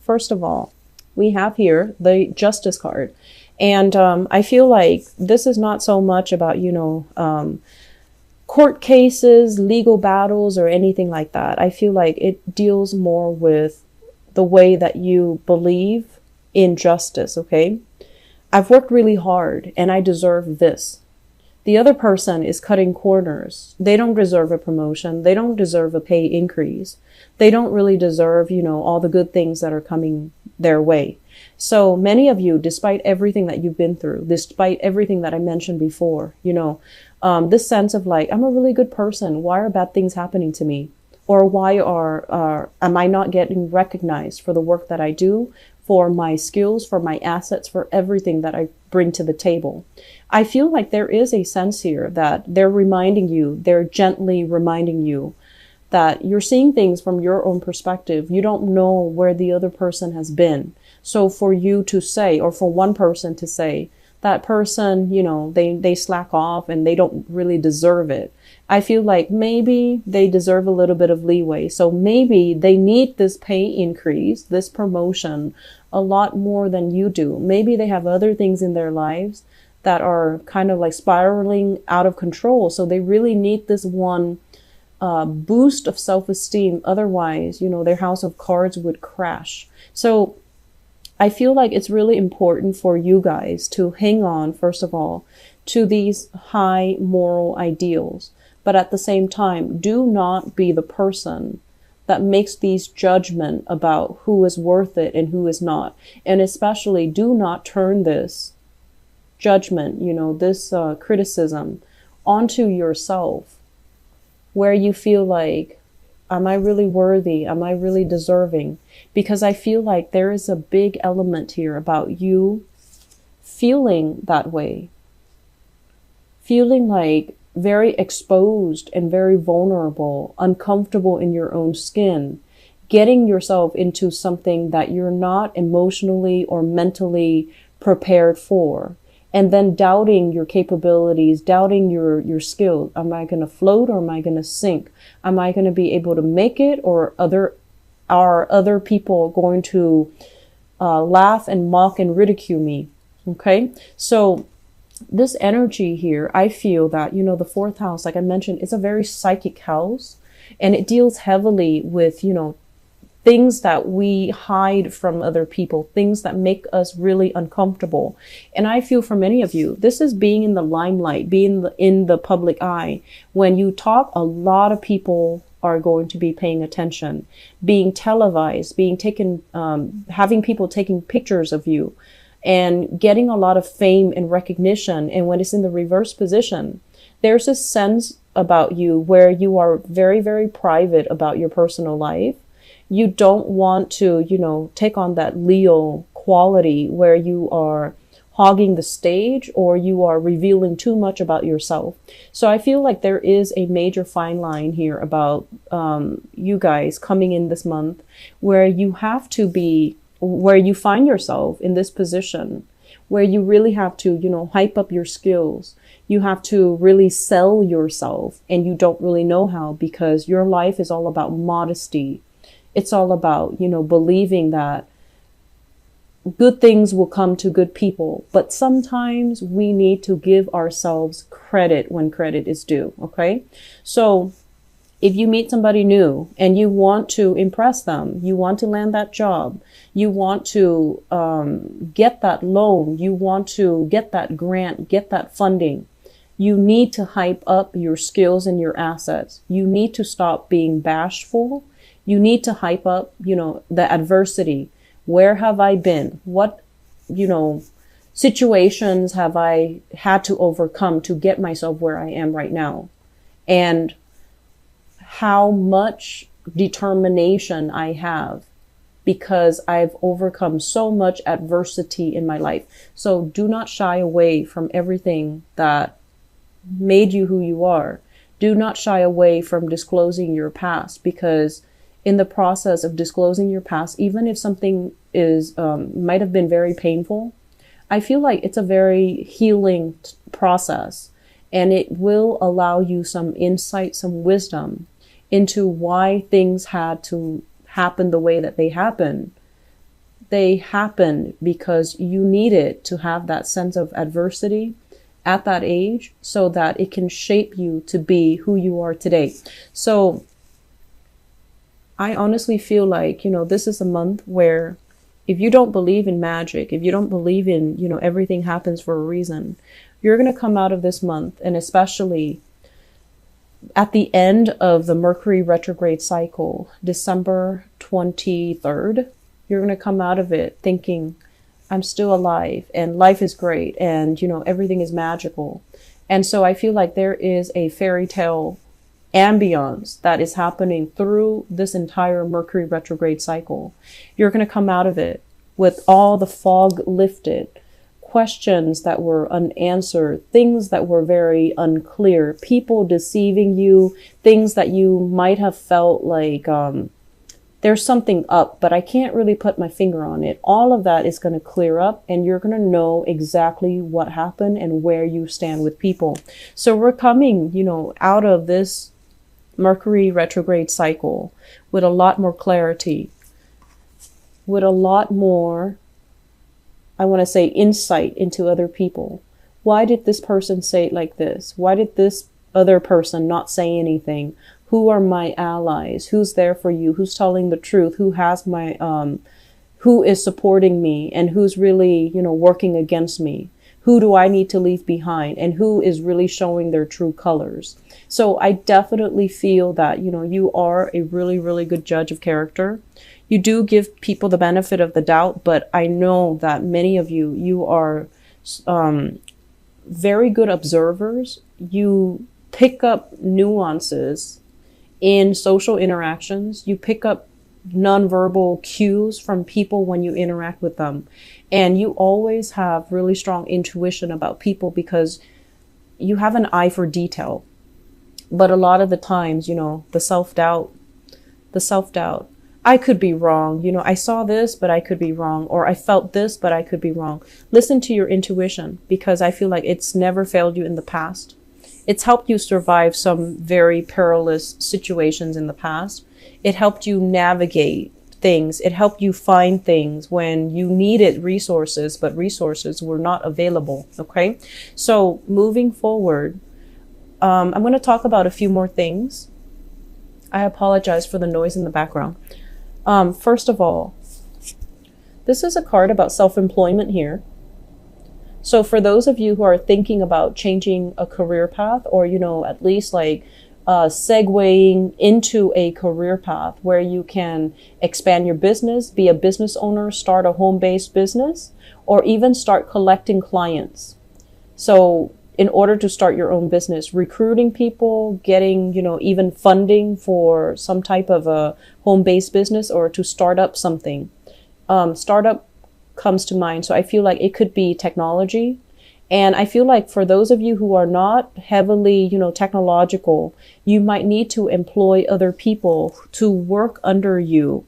first of all, we have here the Justice card. And I feel like this is not so much about, court cases, legal battles, or anything like that. I feel like it deals more with the way that you believe in justice, okay? I've worked really hard and I deserve this. The other person is cutting corners. They don't deserve a promotion. They don't deserve a pay increase. They don't really deserve, all the good things that are coming their way. So many of you, despite everything that you've been through, despite everything that I mentioned before, this sense of like, I'm a really good person. Why are bad things happening to me? Or why am I not getting recognized for the work that I do, for my skills, for my assets, for everything that I bring to the table? I feel like there is a sense here that they're gently reminding you that you're seeing things from your own perspective. You don't know where the other person has been. So for you to say, or for one person to say, that person, they slack off and they don't really deserve it. I feel like maybe they deserve a little bit of leeway. So maybe they need this pay increase, this promotion, a lot more than you do. Maybe they have other things in their lives that are kind of like spiraling out of control. So they really need this one boost of self-esteem. Otherwise, their house of cards would crash. So I feel like it's really important for you guys to hang on, first of all, to these high moral ideals. But at the same time, do not be the person that makes these judgment about who is worth it and who is not. And especially do not turn this judgment, this criticism onto yourself, where you feel like, am I really worthy? Am I really deserving? Because I feel like there is a big element here about you feeling that way, feeling like very exposed and very vulnerable, uncomfortable in your own skin, getting yourself into something that you're not emotionally or mentally prepared for, and then doubting your capabilities, doubting your skills. Am I going to float or am I going to sink? Am I going to be able to make it, or are other people going to laugh and mock and ridicule me? Okay, so this energy here, I feel that, the fourth house, like I mentioned, is a very psychic house, and it deals heavily with, things that we hide from other people, things that make us really uncomfortable. And I feel for many of you, this is being in the limelight, being in the public eye. When you talk, a lot of people are going to be paying attention, being televised, being taken, having people taking pictures of you, and getting a lot of fame and recognition. And when it's in the reverse position, there's a sense about you where you are very, very private about your personal life. You don't want to, take on that Leo quality where you are hogging the stage or you are revealing too much about yourself. So I feel like there is a major fine line here about you guys coming in this month where you have to be, where you find yourself in this position where you really have to, hype up your skills. You have to really sell yourself, and you don't really know how, because your life is all about modesty. It's all about, believing that good things will come to good people. But sometimes we need to give ourselves credit when credit is due. Okay. So if you meet somebody new and you want to impress them, you want to land that job, you want to get that loan, you want to get that grant, get that funding, you need to hype up your skills and your assets. You need to stop being bashful. You need to hype up, the adversity. Where have I been? What, situations have I had to overcome to get myself where I am right now? And how much determination I have because I've overcome so much adversity in my life. So do not shy away from everything that made you who you are. Do not shy away from disclosing your past, because in the process of disclosing your past, even if something is might have been very painful, I feel like it's a very healing process, and it will allow you some insight, some wisdom into why things had to happen the way that they happened, They happen because you needed to have that sense of adversity at that age so that it can shape you to be who you are today. So I honestly feel like, this is a month where if you don't believe in magic, if you don't believe in, everything happens for a reason, you're going to come out of this month, and especially at the end of the Mercury retrograde cycle, December 23rd, you're going to come out of it thinking, I'm still alive and life is great and, everything is magical. And so I feel like there is a fairy tale ambience that is happening through this entire Mercury retrograde cycle. You're going to come out of it with all the fog lifted, questions that were unanswered, things that were very unclear, people deceiving you, things that you might have felt like there's something up, but I can't really put my finger on it. All of that is going to clear up, and you're going to know exactly what happened and where you stand with people. So we're coming, out of this Mercury retrograde cycle with a lot more clarity, with a lot more, I want to say, insight into other people. Why did this person say it like this? Why did this other person not say anything? Who are my allies? Who's there for you? Who's telling the truth? Who has who is supporting me and who's really, working against me? Who do I need to leave behind? And who is really showing their true colors? So I definitely feel that, you are a really, really good judge of character. You do give people the benefit of the doubt, but I know that many of you are very good observers. You pick up nuances in social interactions. You pick up nonverbal cues from people when you interact with them. And you always have really strong intuition about people because you have an eye for detail. But a lot of the times, the self-doubt, I could be wrong. I saw this, but I could be wrong. Or I felt this, but I could be wrong. Listen to your intuition, because I feel like it's never failed you in the past. It's helped you survive some very perilous situations in the past. It helped you navigate things. It helped you find things when you needed resources, but resources were not available. Okay. So moving forward, I'm going to talk about a few more things. I apologize for the noise in the background. First of all, this is a card about self-employment here. So for those of you who are thinking about changing a career path, or, at least segueing into a career path where you can expand your business, be a business owner, start a home-based business, or even start collecting clients. So in order to start your own business, recruiting people, getting, even funding for some type of a home-based business, or to start up something. Startup comes to mind. So I feel like it could be technology. And I feel like for those of you who are not heavily, technological, you might need to employ other people to work under you.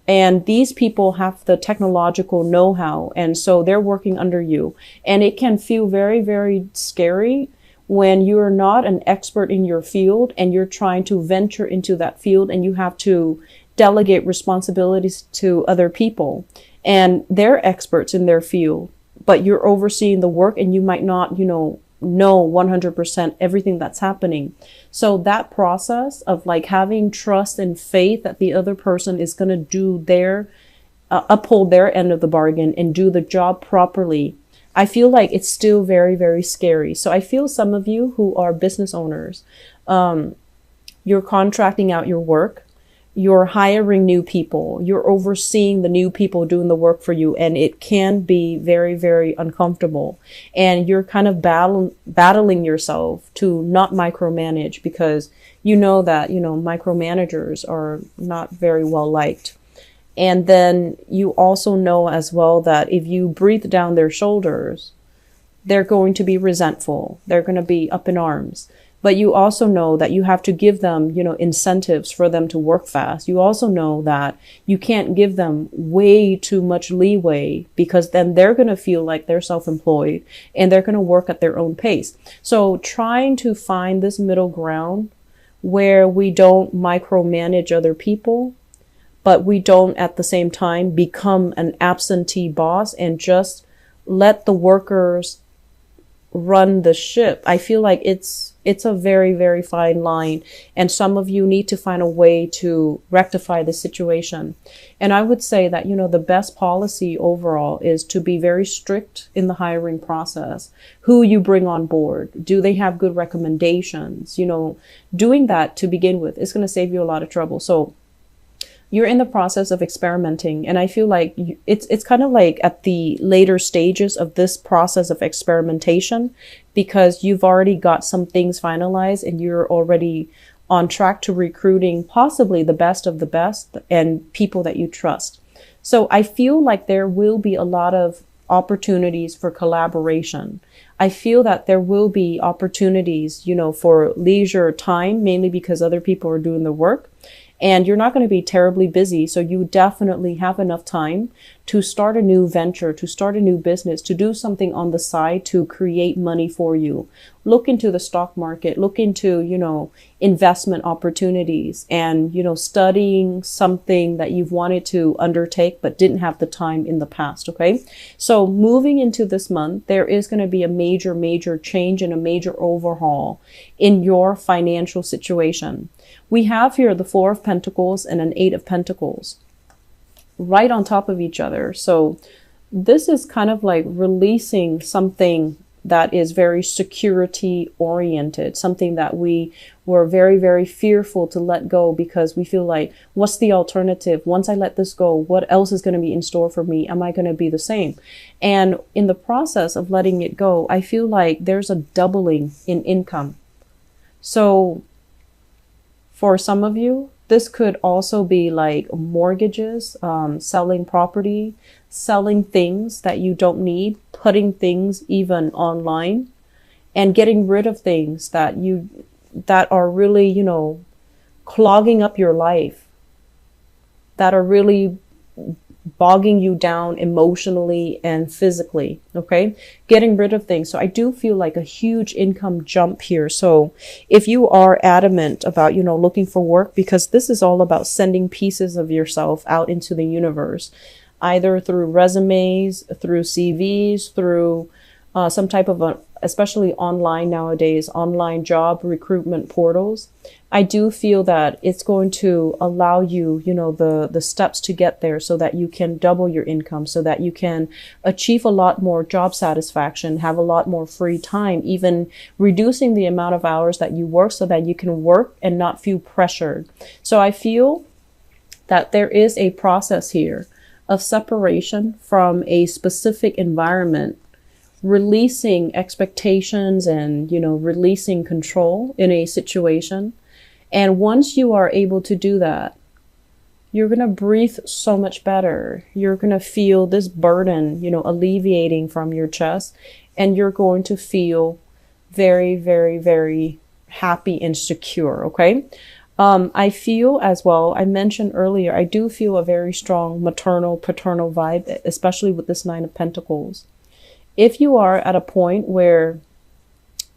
And these people have the technological know-how. And so they're working under you. And it can feel very, very scary when you're not an expert in your field and you're trying to venture into that field and you have to delegate responsibilities to other people. And they're experts in their field, but you're overseeing the work and you might not, know 100% everything that's happening. So that process of having trust and faith that the other person is going to do uphold their end of the bargain and do the job properly, I feel like it's still very, very scary. So I feel some of you who are business owners, you're contracting out your work. You're hiring new people. You're overseeing the new people doing the work for you. And it can be very, very uncomfortable. And you're kind of battling yourself to not micromanage, because you know that, micromanagers are not very well liked. And then you also know as well that if you breathe down their shoulders, they're going to be resentful. They're going to be up in arms. But you also know that you have to give them, incentives for them to work fast. You also know that you can't give them way too much leeway, because then they're going to feel like they're self-employed and they're going to work at their own pace. So trying to find this middle ground where we don't micromanage other people, but we don't at the same time become an absentee boss and just let the workers run the ship. I feel like it's a very, very fine line, and some of you need to find a way to rectify the situation. And I would say that, the best policy overall is to be very strict in the hiring process. Who you bring on board, do they have good recommendations? Doing that to begin with is going to save you a lot of trouble. So you're in the process of experimenting, and I feel like it's kind of like at the later stages of this process of experimentation, because you've already got some things finalized and you're already on track to recruiting possibly the best of the best and people that you trust. So I feel like there will be a lot of opportunities for collaboration. I feel that there will be opportunities, for leisure time, mainly because other people are doing the work. And you're not going to be terribly busy. So you definitely have enough time to start a new venture, to start a new business, to do something on the side to create money for you. Look into the stock market, look into, investment opportunities, and, studying something that you've wanted to undertake but didn't have the time in the past. Okay. So moving into this month, there is going to be a major, major change and a major overhaul in your financial situation. We have here the Four of Pentacles and an Eight of Pentacles right on top of each other. So this is kind of like releasing something that is very security oriented, something that we were very, very fearful to let go because we feel like, what's the alternative? Once I let this go, what else is going to be in store for me? Am I going to be the same? And in the process of letting it go, I feel like there's a doubling in income. So for some of you, this could also be like mortgages, selling property, selling things that you don't need, putting things even online, and getting rid of things that are really, clogging up your life, that are really bogging you down emotionally and physically. Okay. Getting rid of things. So I do feel like a huge income jump here. So if you are adamant about, looking for work, because this is all about sending pieces of yourself out into the universe, either through resumes, through CVs, through some type of especially online nowadays, online job recruitment portals. I do feel that it's going to allow you, the steps to get there so that you can double your income, so that you can achieve a lot more job satisfaction, have a lot more free time, even reducing the amount of hours that you work so that you can work and not feel pressured. So I feel that there is a process here of separation from a specific environment, releasing expectations and, releasing control in a situation. And once you are able to do that, you're going to breathe so much better. You're going to feel this burden, alleviating from your chest, and you're going to feel very, very, very happy and secure. Okay. I feel as well, I mentioned earlier, I do feel a very strong maternal, paternal vibe, especially with this Nine of Pentacles. If you are at a point where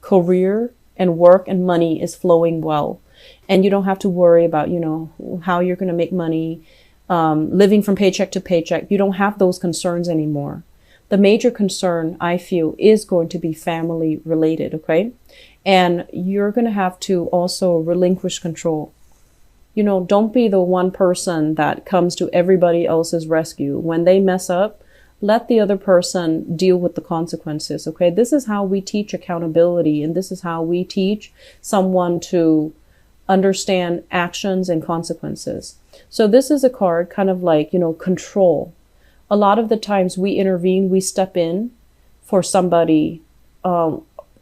career and work and money is flowing well, and you don't have to worry about, how you're going to make money, living from paycheck to paycheck, you don't have those concerns anymore. The major concern, I feel, is going to be family related, okay? And you're going to have to also relinquish control. Don't be the one person that comes to everybody else's rescue. When they mess up, let the other person deal with the consequences, okay? This is how we teach accountability, and this is how we teach someone to understand actions and consequences. So this is a card kind of like, control. A lot of the times we intervene, we step in for somebody.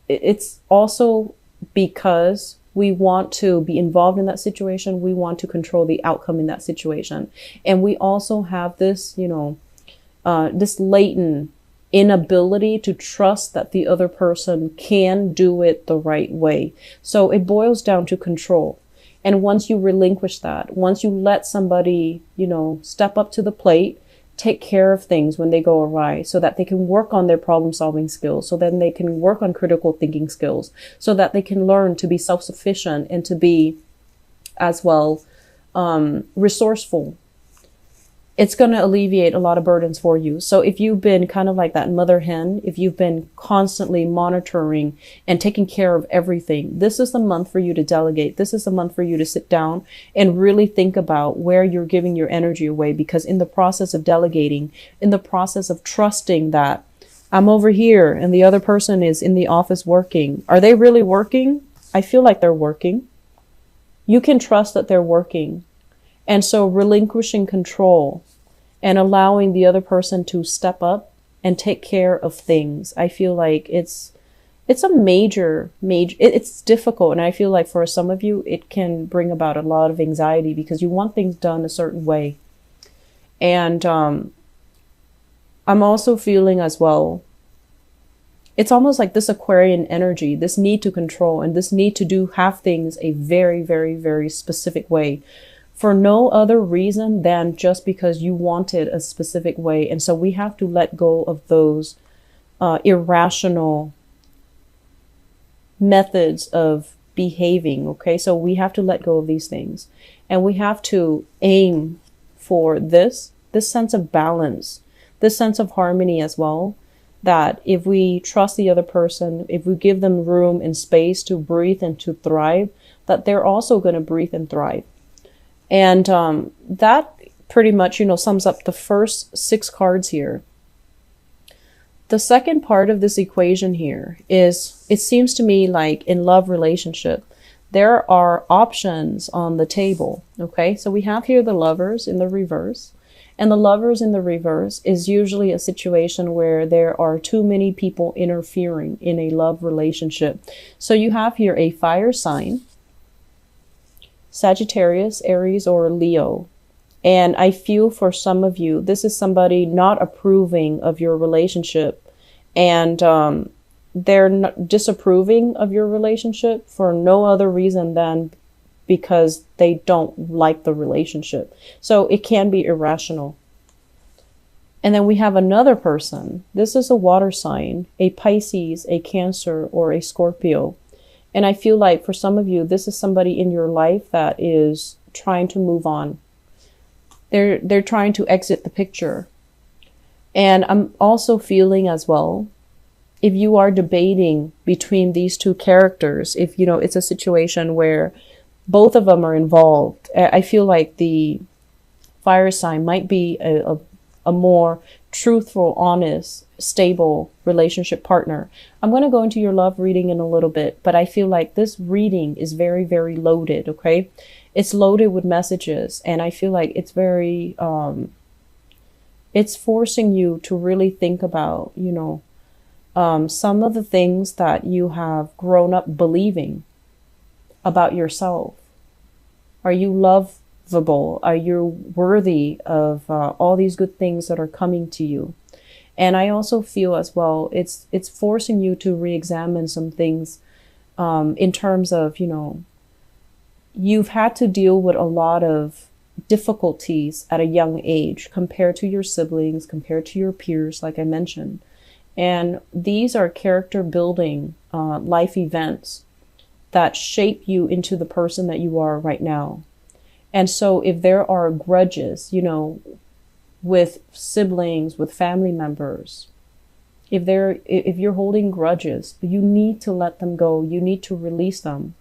It's also because we want to be involved in that situation. We want to control the outcome in that situation. And we also have this, this latent inability to trust that the other person can do it the right way. So it boils down to control. And once you relinquish that, once you let somebody, step up to the plate, take care of things when they go awry so that they can work on their problem solving skills, so then they can work on critical thinking skills, so that they can learn to be self-sufficient and to be as well resourceful. it's going to alleviate a lot of burdens for you. So if you've been kind of like that mother hen, if you've been constantly monitoring and taking care of everything, this is the month for you to delegate. This is the month for you to sit down and really think about where you're giving your energy away. Because in the process of delegating, in the process of trusting that I'm over here and the other person is in the office working, are they really working? I feel like they're working. You can trust that they're working. And so relinquishing control and allowing the other person to step up and take care of things. I feel like it's a major, it's difficult. And I feel like for some of you, it can bring about a lot of anxiety because you want things done a certain way. And I'm also feeling as well, it's almost like this Aquarian energy, this need to control and this need to have things a very, very, very specific way for no other reason than just because you want it a specific way. And so we have to let go of those irrational methods of behaving. Okay, so we have to let go of these things and we have to aim for this sense of balance, this sense of harmony as well. That if we trust the other person, if we give them room and space to breathe and to thrive, that they're also going to breathe and thrive. And that pretty much, sums up the first 6 cards here. The second part of this equation here is, it seems to me like in love relationship, there are options on the table. Okay, so we have here the Lovers in the reverse. And the Lovers in the reverse is usually a situation where there are too many people interfering in a love relationship. So you have here a fire sign, Sagittarius, Aries, or Leo. And I feel for some of you, this is somebody not approving of your relationship. And they're not disapproving of your relationship for no other reason than because they don't like the relationship. So it can be irrational. And then we have another person. This is a water sign, a Pisces, a Cancer, or a Scorpio. And I feel like for some of you, this is somebody in your life that is trying to move on. They're trying to exit the picture. And I'm also feeling as well, if you are debating between these two characters, if it's a situation where both of them are involved, I feel like the fire sign might be a more truthful, honest, stable relationship partner. I'm going to go into your love reading in a little bit, but I feel like this reading is very, very loaded. Okay. It's loaded with messages. And I feel like it's very, it's forcing you to really think about, some of the things that you have grown up believing about yourself. Are you lovable? Are you worthy of all these good things that are coming to you? And I also feel as well, it's forcing you to re-examine some things in terms of, you've had to deal with a lot of difficulties at a young age compared to your siblings, compared to your peers, like I mentioned. And these are character building life events that shape you into the person that you are right now. And so if there are grudges, with siblings, with family members, if you're holding grudges, you need to let them go. You need to release them,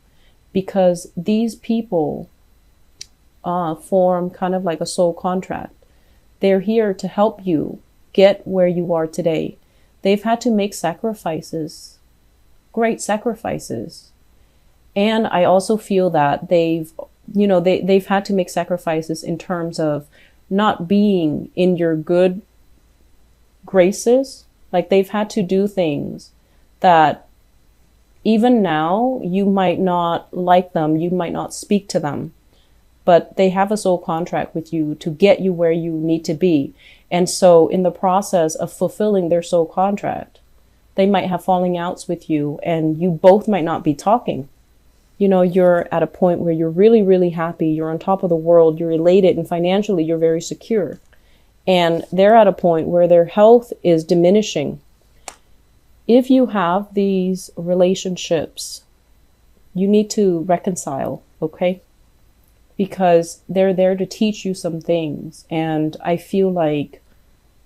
because these people form kind of like a soul contract. They're here to help you get where you are today. They've had to make sacrifices, great sacrifices. And I also feel that they've had to make sacrifices in terms of not being in your good graces. Like they've had to do things that even now you might not like them, you might not speak to them, but they have a soul contract with you to get you where you need to be. And so in the process of fulfilling their soul contract, they might have falling outs with you and you both might not be talking. You're at a point where you're really, really happy. You're on top of the world. You're elated, and financially you're very secure. And they're at a point where their health is diminishing. If you have these relationships, you need to reconcile, okay? because they're there to teach you some things. And I feel like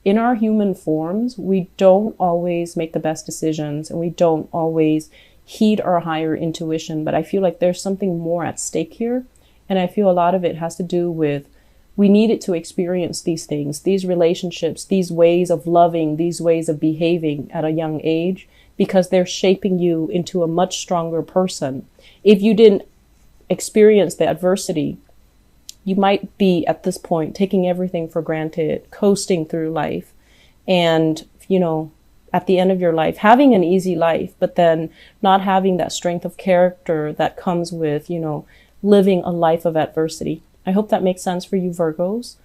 in our human forms, we don't always make the best decisions and we don't always heed our higher intuition. But I feel like there's something more at stake here. And I feel a lot of it has to do with we needed to experience these things, these relationships, these ways of loving, these ways of behaving at a young age, because they're shaping you into a much stronger person. If you didn't experience the adversity, you might be at this point taking everything for granted, coasting through life, and, at the end of your life, having an easy life, but then not having that strength of character that comes with, living a life of adversity. I hope that makes sense for you, Virgos.